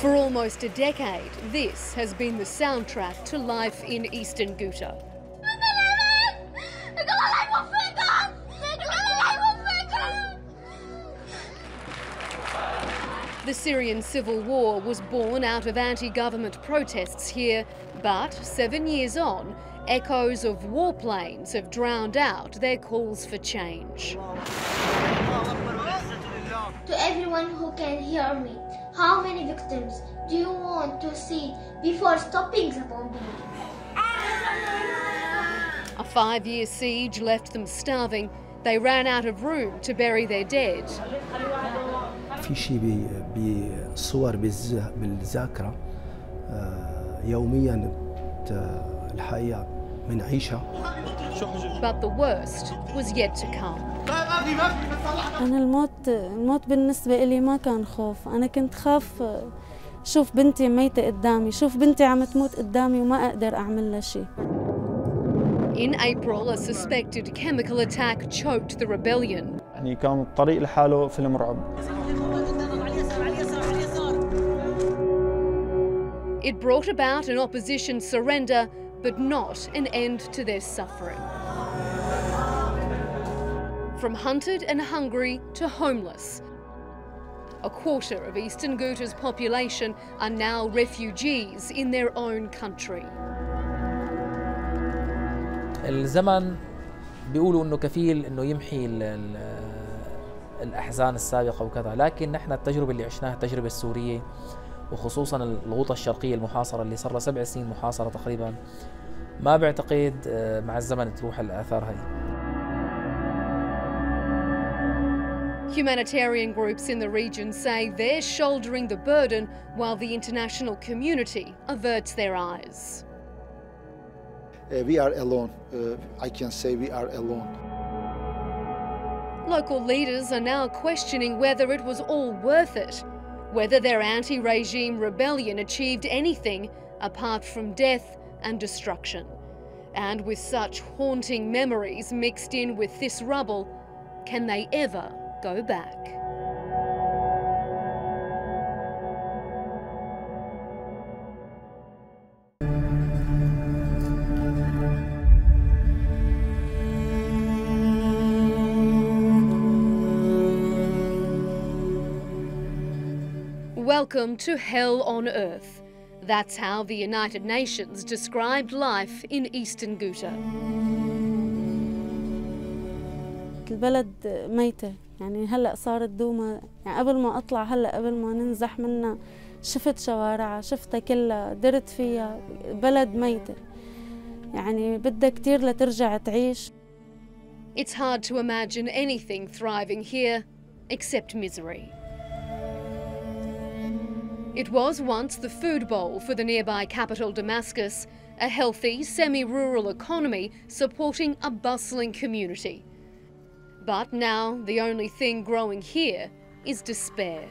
For almost a decade, this has been the soundtrack to life in eastern Ghouta. The Syrian civil war was born out of anti-government protests here, but 7 years on, echoes of warplanes have drowned out their calls for change. To everyone who can hear me, how many victims do you want to see before stopping the bombing? A 5-year siege left them starving. They ran out of room to bury their dead. في شيء بالصور بالذاكرة يوميا الحقيقة بنعيشها. But the worst was yet to come. أنا الموت بالنسبة إلي ما كان خوف، أنا كنت خاف شوف بنتي ميتة قدامي، شوف بنتي عم تموت قدامي وما أقدر أعمل لها شيء. In April, a suspected chemical attack choked the rebellion. يعني كان الطريق لحاله فيلم رعب. It brought about an opposition surrender, but not an end to their suffering. From hunted and hungry to homeless, a quarter of eastern Ghouta's population are now refugees in their own country. الزمن بيقولوا انه كفيل انه يمحي الاحزان السابقه وكذا، لكن نحن التجربه اللي عشناها التجربه السوريه وخصوصا الغوطه الشرقيه المحاصره اللي صار لها 7 سنين محاصره تقريبا، ما بعتقد مع الزمن تروح الاثار هاي. Humanitarian groups in the region say they're shouldering the burden while the international community averts their eyes. We are alone. I can say we are alone. Local leaders are now questioning whether it was all worth it, whether their anti-regime rebellion achieved anything apart from death and destruction. And with such haunting memories mixed in with this rubble, can they ever go back? Welcome to Hell on Earth. That's how the United Nations described life in eastern Ghouta. البلد ميتة، يعني هلأ صارت دوما، يعني قبل ما أطلع هلأ قبل ما ننزح منها شفت شوارعها، شفتها كلها، درت فيها، بلد ميتة، يعني بدها كتير لترجع تعيش. It's hard to imagine anything thriving here except misery. It was once the food bowl for the nearby capital Damascus, a healthy, semi-rural economy supporting a bustling community. But now the only thing growing here is despair.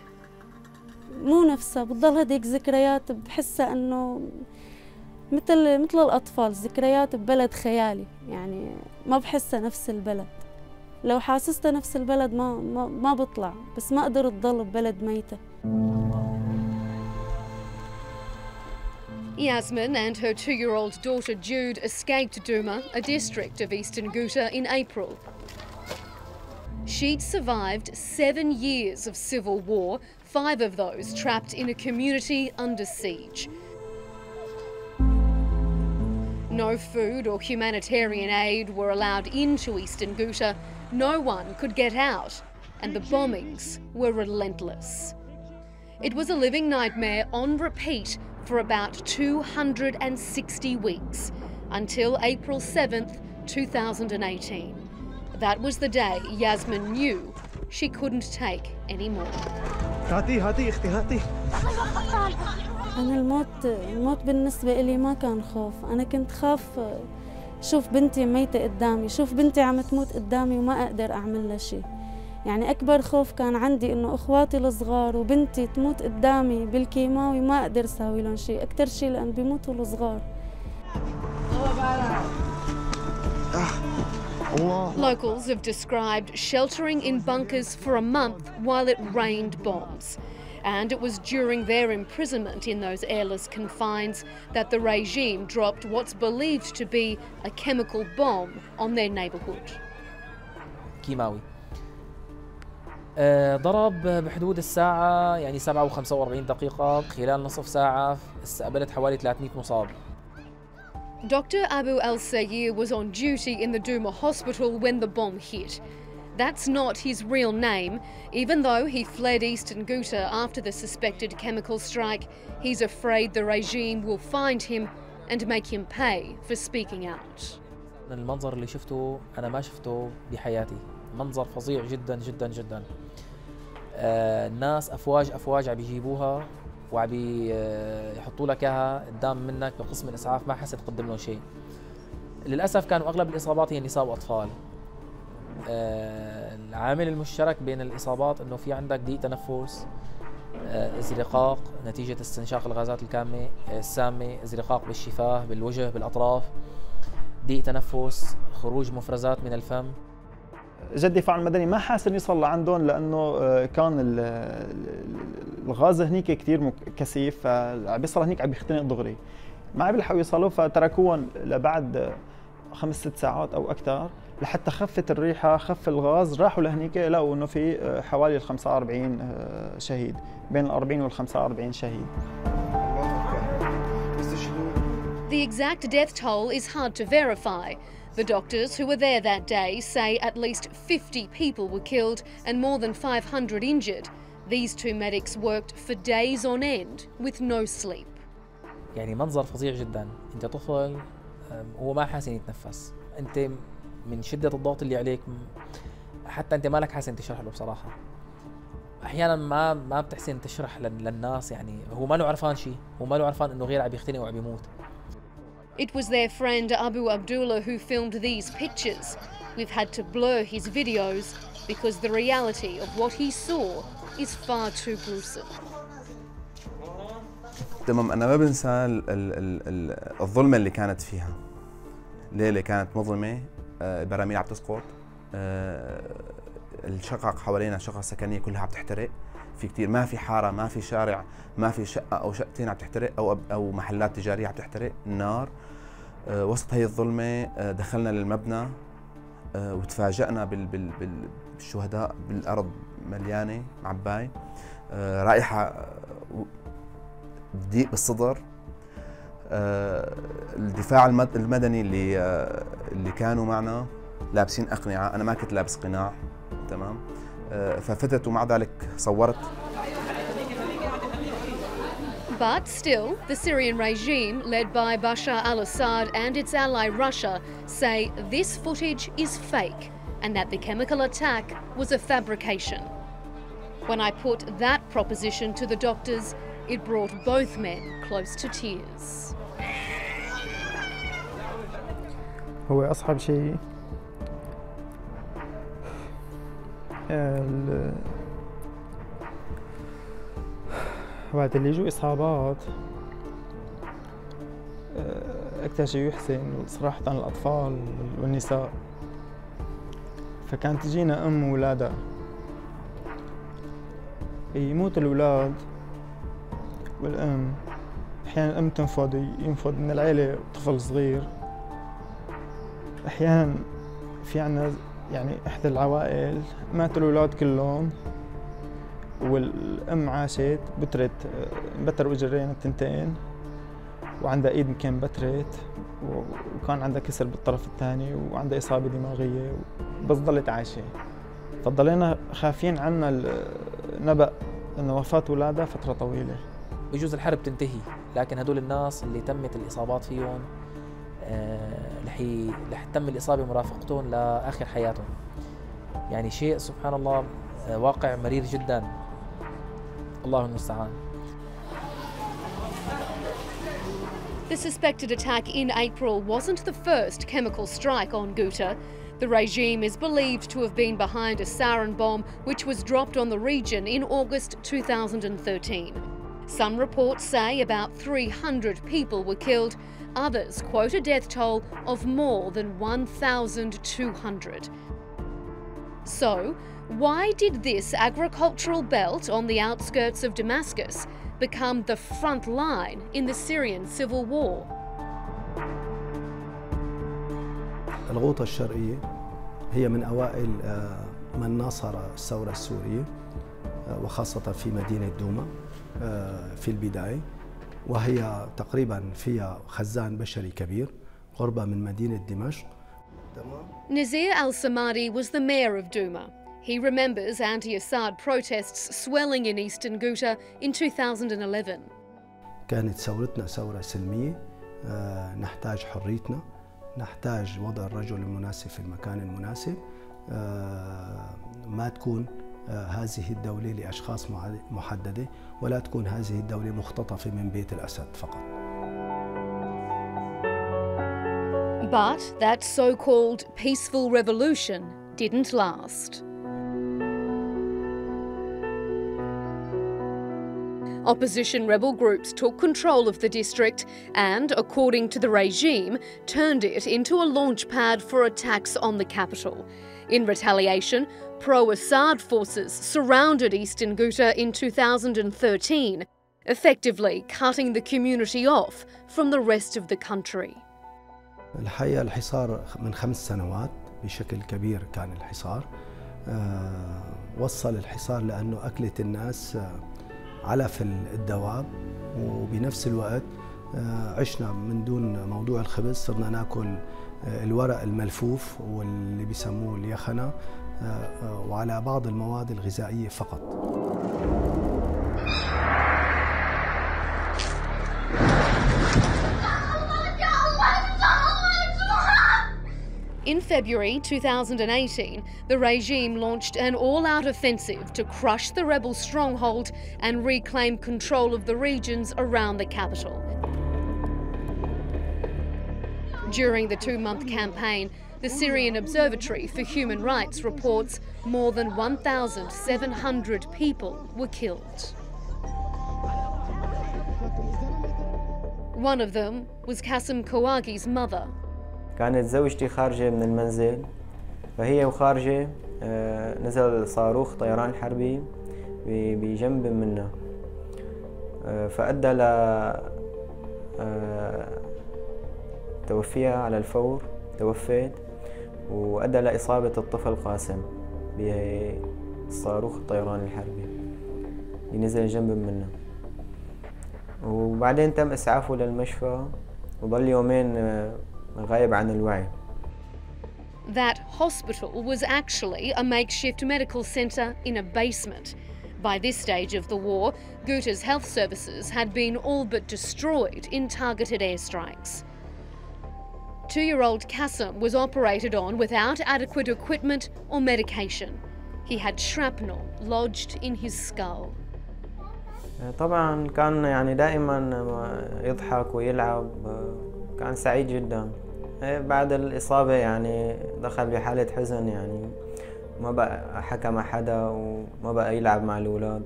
مو نفسها، بتضل هديك ذكريات بحسها انه مثل الاطفال، ذكريات ببلد خيالي، يعني ما بحسها نفس البلد. لو حاسستها نفس البلد ما بطلع، بس ما قدرت تضل ببلد ميتة. Yasmin and her 2-year-old daughter Jude escaped Douma, a district of eastern Ghouta, in April. She'd survived 7 years of civil war, 5 of those trapped in a community under siege. No food or humanitarian aid were allowed into eastern Ghouta. No one could get out, and the bombings were relentless. It was a living nightmare on repeat for about 260 weeks, until April 7th, 2018. That was the day Yasmin knew she couldn't take any more. أنا الموت بالنسبة إلي ما كان خوف، أنا كنت خاف شوف بنتي ميتة قدامي، شوف بنتي عم تموت قدامي وما أقدر أعمل لها شيء. يعني أكبر خوف كان عندي إنه إخواتي الصغار وبنتي تموت قدامي بالكيماوي ما أقدر أساوي لهم شيء، أكتر شيء لأن بيموتوا الصغار. Locals have described sheltering in bunkers for a month while it rained bombs. And it was during their imprisonment in those airless confines that the regime dropped what's believed to be a chemical bomb on their neighbourhood. كيماوي ضرب بحدود الساعة يعني 7:45 دقيقة. خلال نصف ساعة استقبلت حوالي 300 مصاب. Dr. Abu al-Sayyir was on duty in the Douma hospital when the bomb hit. That's not his real name. Even though he fled eastern Ghouta after the suspected chemical strike, he's afraid the regime will find him and make him pay for speaking out. المنظر اللي شفته أنا ما شفته بحياتي، منظر فظيع جدا جدا جدا. الناس أفواج عم يجيبوها وعم يحطوا لك اياها قدام منك بقسم الاسعاف، ما حسيت تقدم لهم شيء. للاسف كانوا اغلب الاصابات هي نساء واطفال. العامل المشترك بين الاصابات انه في عندك ضيق تنفس، ازرقاق نتيجه استنشاق الغازات السامه، ازرقاق بالشفاه، بالوجه، بالاطراف، ضيق تنفس، خروج مفرزات من الفم. جدي فعل المدني ما حاس انه يوصل لعندهم لانه كان الغاز هنيك كثير كثيف، فبيصل هنيك عم يختنق دغري، ما عم بيلحقوا يوصلوا فتركوهم لبعد 5-6 ساعات او اكثر لحتى خفت الريحه، خف الغاز، راحوا لهنيك لقوا انه في حوالي 45 شهيد، بين ال 40 وال 45 شهيد. The exact death toll is hard to verify. The doctors who were there that day say at least 50 people were killed and more than 500 injured. These two medics worked for days on end with no sleep. يعني منظر فظيع جدا. انت طفل هو ما حاسن يتنفس، انت من شدة الضغط اللي عليك حتى انت مالك حاسن تشرح له بصراحة. احيانا ما بتحسن تشرح للناس، يعني هو ما له عرفان شيء، هو ما له عرفان انه غير عم يختنق وعم يموت. It was their friend Abu Abdullah who filmed these pictures. We've had to blur his videos because the reality of what he saw is far too gruesome. تمام، أنا ما بنسى الظلمة اللي كانت فيها. ليلة كانت مظلمة، البراميل عم تسقط، الشقق حوالينا شقق سكنية كلها عم تحترق، في كثير، ما في حارة، ما في شارع، ما في شقة أو شقتين عم تحترق أو محلات تجارية عم تحترق، النار. وسط هي الظلمة دخلنا للمبنى وتفاجأنا بالشهداء، بالأرض مليانة معباي، رائحة ضيق بالصدر. الدفاع المدني اللي كانوا معنا لابسين أقنعة، أنا ما كنت لابس قناع، تمام، ففتت ومع ذلك صورت. But still, the Syrian regime, led by Bashar al-Assad and its ally Russia, say this footage is fake and that the chemical attack was a fabrication. When I put that proposition to the doctors, it brought both men close to tears. هو أصعب شيء وقت اللي يجوا إصابات أكثر شيء يحزن صراحة الأطفال والنساء. فكانت تجينا أم وولادها، يموت الأولاد والأم، أحيانا الأم ينفض من العيلة طفل صغير. أحيانا في عنا يعني إحدى العوائل ماتوا الأولاد كلهم والأم عاشت، بتر وجرين التنتين وعندها إيد يمكن بترت وكان عندها كسر بالطرف الثاني وعندها إصابة دماغية بس ضلت عايشة. فضلينا خافين عنا النبأ إنه وفاة أولادها فترة طويلة. بجوز الحرب تنتهي، لكن هدول الناس اللي تمت الإصابات فيهم رح تم الإصابة مرافقتهم لآخر حياتهم. يعني شيء سبحان الله واقع مرير جدا، الله المستعان. The suspected attack in April wasn't the first chemical strike on Ghouta. The regime is believed to have been behind a sarin bomb which was dropped on the region in August 2013. Some reports say about 300 people were killed. Others quote a death toll of more than 1,200. So, why did this agricultural belt on the outskirts of Damascus become the front line in the Syrian civil war? الغوطة الشرقية هي من أوائل من ناصر الثورة السورية وخاصة في مدينة دوما في البداية، وهي تقريبا فيها خزان بشري كبير قربة من مدينة دمشق. Nazir al-Samadi was the mayor of Douma. He remembers anti-Assad protests swelling in eastern Ghouta in 2011. كانت ثورتنا ثورة سلمية، نحتاج حريتنا، نحتاج وضع الرجل المناسب في المكان المناسب، ما تكون هذه الدولة لأشخاص محددة، ولا تكون هذه الدولة مختطفة من بيت الأسد فقط. But that so-called peaceful revolution didn't last. Opposition rebel groups took control of the district and, according to the regime, turned it into a launch pad for attacks on the capital. In retaliation, pro-Assad forces surrounded eastern Ghouta in 2013, effectively cutting the community off from the rest of the country. الحقيقة الحصار من 5 سنوات بشكل كبير كان الحصار، وصل الحصار لأنه أكلت الناس علف الدواب، وبنفس الوقت عشنا من دون موضوع الخبز، صرنا ناكل الورق الملفوف واللي بيسموه اليخنة وعلى بعض المواد الغذائية فقط. In February 2018, the regime launched an all-out offensive to crush the rebel stronghold and reclaim control of the regions around the capital. During the 2-month campaign, the Syrian Observatory for Human Rights reports more than 1,700 people were killed. One of them was Qasim Kouagi's mother. كانت زوجتي خارجة من المنزل، فهي وخارجة نزل صاروخ طيران حربي بجنب منا، فأدى ل توفيها على الفور، توفيت، وأدى لإصابة الطفل قاسم بصاروخ الطيران الحربي اللي نزل جنب منا، وبعدين تم إسعافه للمشفى وظل يومين غايب عن الوعي. That hospital was actually a makeshift medical centre in a basement. By this stage of the war, Ghouta's health services had been all but destroyed in targeted airstrikes. 2-year-old Qasim was operated on without adequate equipment or medication. He had shrapnel lodged in his skull. طبعا كان يعني دائما يضحك ويلعب، كان سعيد جدا. بعد الإصابة يعني دخل بحالة حزن، يعني ما بقى حكى مع حدا وما بقى يلعب مع الأولاد،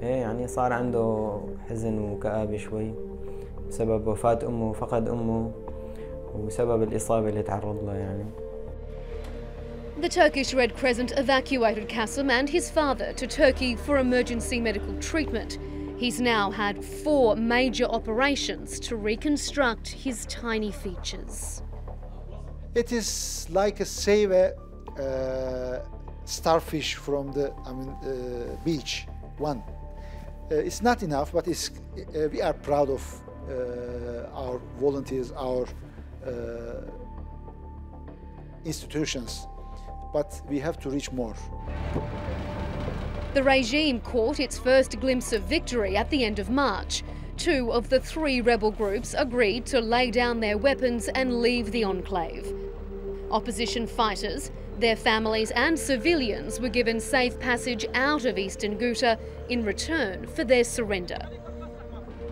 يعني صار عنده حزن وكآبة شوي بسبب وفاة أمه، فقد أمه وسبب الإصابة اللي تعرض لها يعني. The Turkish Red Crescent evacuated Qasim and his father to Turkey for emergency medical treatment. He's now had 4 major operations to reconstruct his tiny features. It is like a save a starfish from the beach. One, it's not enough, but it's, we are proud of our volunteers, our institutions, but we have to reach more. The regime caught its first glimpse of victory at the end of March. 2 of the 3 rebel groups agreed to lay down their weapons and leave the enclave. Opposition fighters, their families and civilians were given safe passage out of eastern Ghouta in return for their surrender.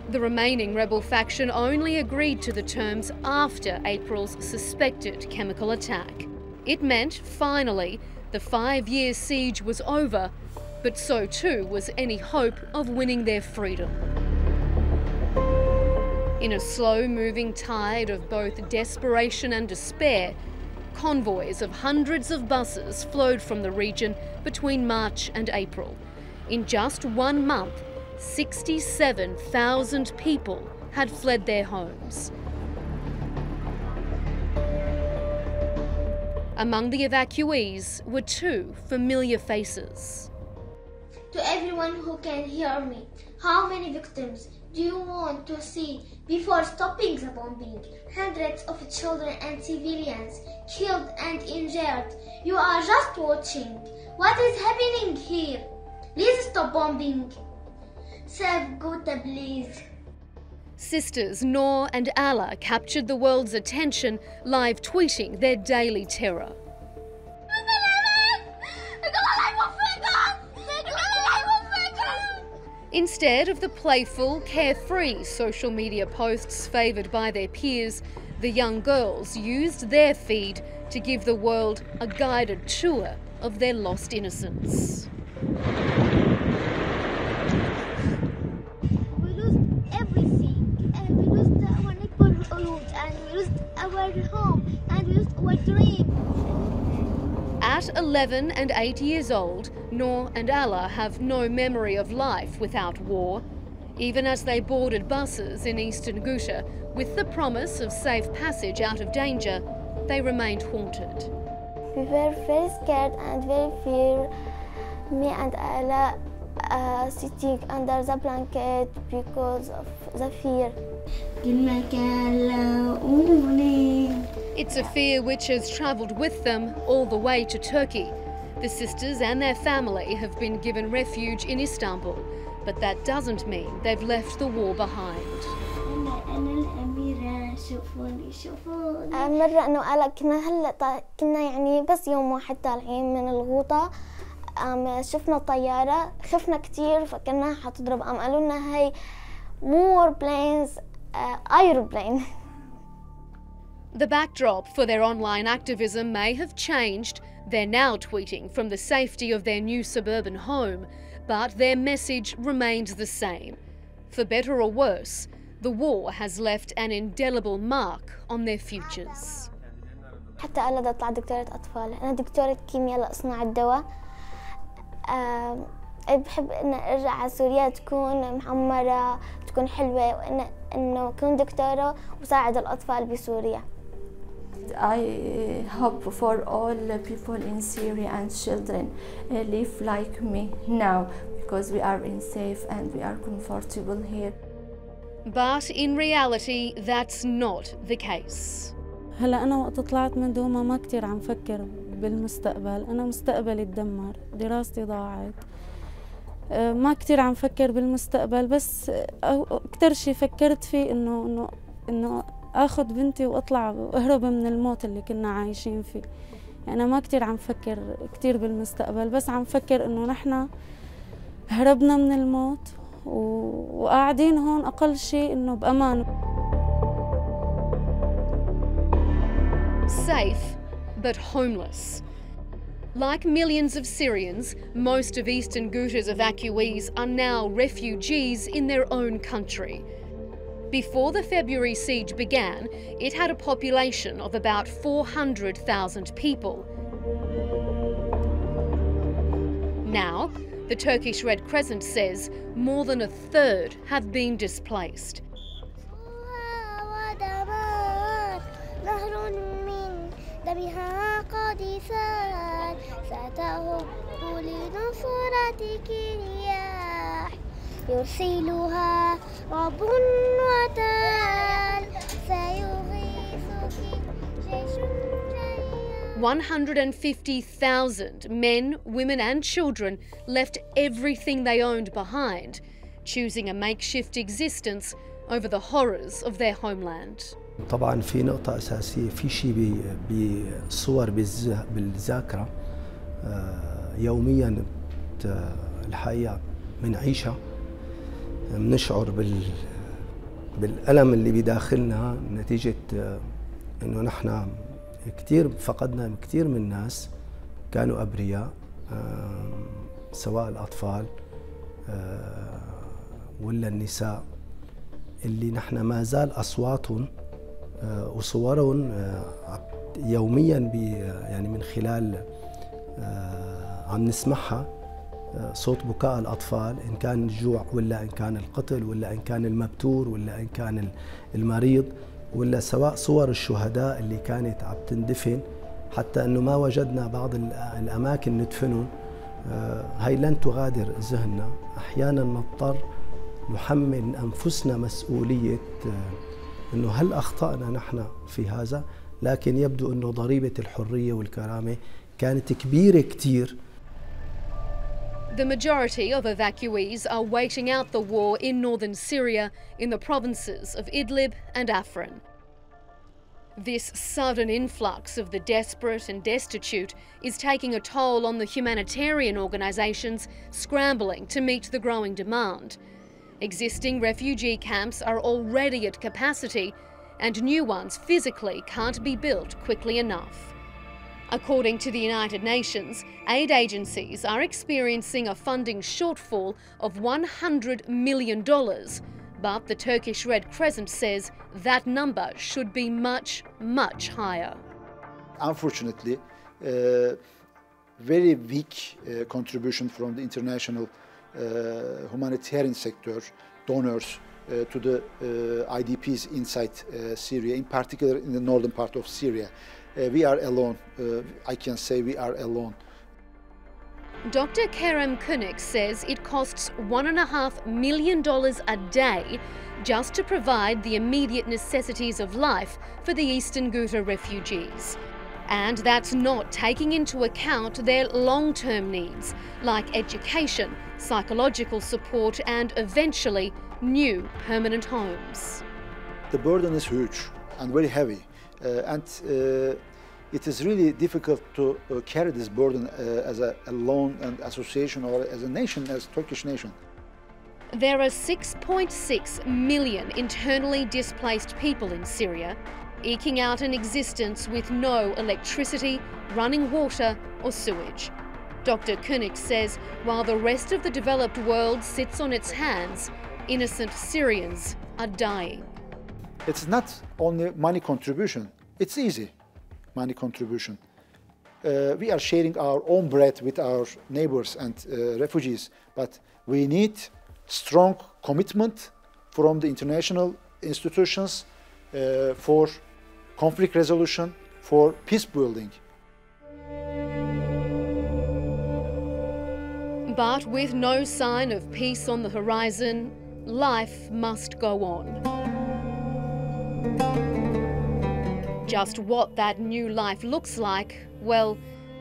The remaining rebel faction only agreed to the terms after April's suspected chemical attack. It meant, finally, the 5-year siege was over, but so too was any hope of winning their freedom. In a slow-moving tide of both desperation and despair, convoys of hundreds of buses flowed from the region between March and April. In just 1 month, 67,000 people had fled their homes. Among the evacuees were 2 familiar faces. To everyone who can hear me, how many victims do you want to see before stopping the bombing? Hundreds of children and civilians killed and injured. You are just watching. What is happening here? Please stop bombing. Save Ghouta, please. Sisters Noor and Allah captured the world's attention, live tweeting their daily terror. Instead of the playful, carefree social media posts favoured by their peers, the young girls used their feed to give the world a guided tour of their lost innocence. We lost everything, and we lost our neighborhood, and we lost our home, and we lost our dream. At 11 and 8 years old, Noor and Allah have no memory of life without war. Even as they boarded buses in eastern Ghouta with the promise of safe passage out of danger, they remained haunted. We were very scared and very fear. Me and Allah sitting under the blanket because of the fear. It's a fear which has travelled with them all the way to Turkey. The sisters and their family have been given refuge in Istanbul, but that doesn't mean they've left the war behind. مرة إنه قال كنا يعني بس يوم واحد طالعين من الغوطة شفنا طيارة خفنا كتير فكنا حتضرب قالوا لنا هاي war planes aeroplane. The backdrop for their online activism may have changed. They're now tweeting from the safety of their new suburban home, but their message remains the same. For better or worse, the war has left an indelible mark on their futures. حتى أنا بدي أطلع دكتورة أطفال، أنا دكتورة كيمياء لأصنع الدواء. بحب إن أرجع على سوريا تكون معمرة، تكون حلوة، وإن إنه أكون دكتورة وساعد الأطفال بسوريا. I hope for all people in Syria and children live like me now because we are in safe and we are comfortable here. But in reality, that's not the case. هلا أنا وقت طلعت من دوما ما كتير عم فكر بالمستقبل، أنا مستقبلي تدمر، دراستي ضاعت، ما كتير عم فكر بالمستقبل، بس أكتر شي فكرت فيه إنه آخذ بنتي وأطلع وأهرب من الموت اللي كنا عايشين فيه. يعني أنا ما كتير عم فكر كتير بالمستقبل، بس عم فكر إنه نحنا هربنا من الموت وقاعدين هون أقل شيء إنه بأمان. Safe, but homeless. Like millions of Syrians, most of eastern Ghouta's evacuees are now refugees in their own country. Before the February siege began, it had a population of about 400,000 people. Now, the Turkish Red Crescent says more than a third have been displaced. يرسلها رب وتال سيغيثك جيش 150,000 men, women and children left everything they owned behind, choosing a makeshift existence over the horrors of their homeland. طبعا في نقطة أساسية، في شيء بصور بالذاكرة يوميا الحقيقة بنعيشها، بنشعر بالألم اللي بداخلنا نتيجة إنه نحن فقدنا كثير من الناس كانوا أبرياء، سواء الأطفال ولا النساء اللي نحن ما زال أصواتهم وصورهم يوميا يعني من خلال عم نسمعها صوت بكاء الأطفال، إن كان الجوع ولا إن كان القتل ولا إن كان المبتور ولا إن كان المريض، ولا سواء صور الشهداء اللي كانت عم تندفن، حتى أنه ما وجدنا بعض الأماكن ندفنهم. هاي لن تغادر ذهننا. أحيانا نضطر نحمل أنفسنا مسؤولية أنه هل أخطأنا نحن في هذا؟ لكن يبدو أنه ضريبة الحرية والكرامة كانت كبيرة كتير. The majority of evacuees are waiting out the war in northern Syria in the provinces of Idlib and Afrin. This sudden influx of the desperate and destitute is taking a toll on the humanitarian organisations scrambling to meet the growing demand. Existing refugee camps are already at capacity, and new ones physically can't be built quickly enough. According to the United Nations, aid agencies are experiencing a funding shortfall of $100 million, but the Turkish Red Crescent says that number should be much, much higher. Unfortunately, very weak contribution from the international humanitarian sector, donors to the IDPs inside Syria, in particular in the northern part of Syria. We are alone. I can say we are alone. Dr. Kerem Kunik says it costs $1.5 million a day just to provide the immediate necessities of life for the Eastern Ghouta refugees. And that's not taking into account their long-term needs, like education, psychological support, and eventually new permanent homes. The burden is huge and very heavy. It is really difficult to carry this burden as a lone and association or as a nation, as Turkish nation. There are 6.6 million internally displaced people in Syria, eking out an existence with no electricity, running water or sewage. Dr. Kunik says while the rest of the developed world sits on its hands, innocent Syrians are dying. It's not only money contribution, it's easy, money contribution. We are sharing our own bread with our neighbors and refugees, but we need strong commitment from the international institutions for conflict resolution, for peace building. But with no sign of peace on the horizon, life must go on. Just what that new life looks like, well,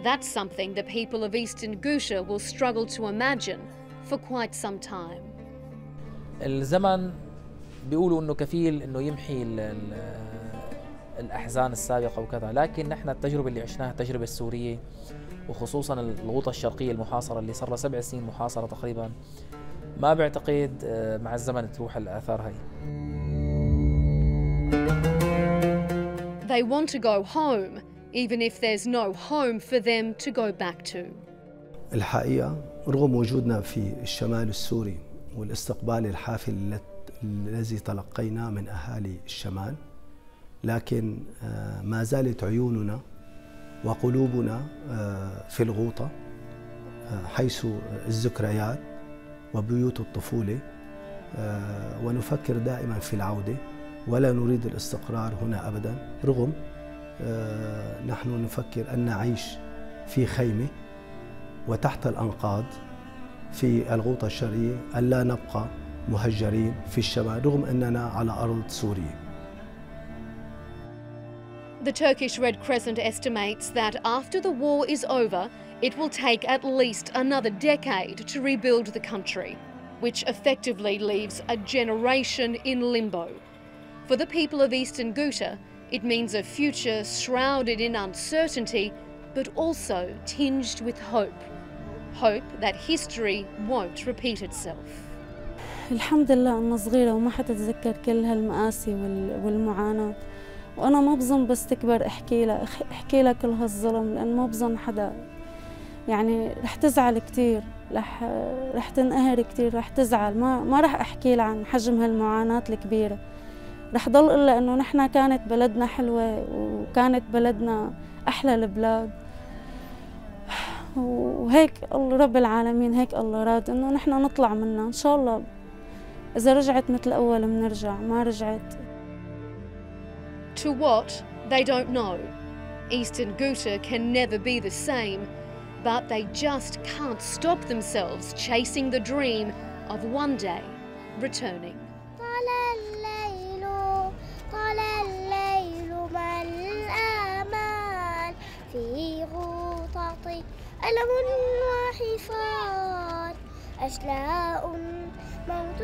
that's something the people of Eastern Ghouta will struggle to imagine for quite some time. الزمن بيقولوا انه كفيل انه يمحي الاحزان السابقه وكذا، لكن نحن التجربه اللي عشناها التجربه السوريه وخصوصا الغوطه الشرقيه المحاصره اللي صار لها 7 سنين محاصره تقريبا، ما بعتقد مع الزمن تروح الاثار هاي. They want to go home, even if there's no home for them to go back to. الحقيقة رغم وجودنا في الشمال السوري والاستقبال الحافل الذي تلقيناه من أهالي الشمال، لكن ما زالت عيوننا وقلوبنا في الغوطة، حيث الذكريات وبيوت الطفولة، ونفكر دائما في العودة ولا نريد الاستقرار هنا أبدا. رغم نحن نفكر أن نعيش في خيمة وتحت الأنقاض في الغوطة الشرقية، ألا نبقى مهجرين في الشمال رغم أننا على أرض سوريا. The Turkish Red Crescent estimates that after the war is over, it will take at least another decade to rebuild the country, which effectively leaves a generation in limbo. For the people of Eastern Ghouta, it means a future shrouded in uncertainty, but also tinged with hope. Hope that history won't repeat itself. الحمد لله أنا صغيرة وما حتتذكر كل هالمآسي والمعاناة، وأنا ما بظن بس تكبر احكي لها كل هالظلم، لأن ما بظن حدا يعني رح تزعل كتير، رح تنقهر كتير، رح تزعل، ما رح أحكي لها عن حجم هالمعاناة الكبيرة. رح ضل إلا إنه نحن كانت بلدنا حلوة وكانت بلدنا أحلى البلاد، وهيك الله رب العالمين هيك الله راد إنه نحن نطلع منها إن شاء الله. إذا رجعت مثل أول بنرجع، ما رجعت. To what, they don't know. Eastern Ghouta can never be the same, but they just can't stop themselves chasing the dream of one day returning. طال الليل مع الآمال في غوطة ألم وحصار أشلاء موت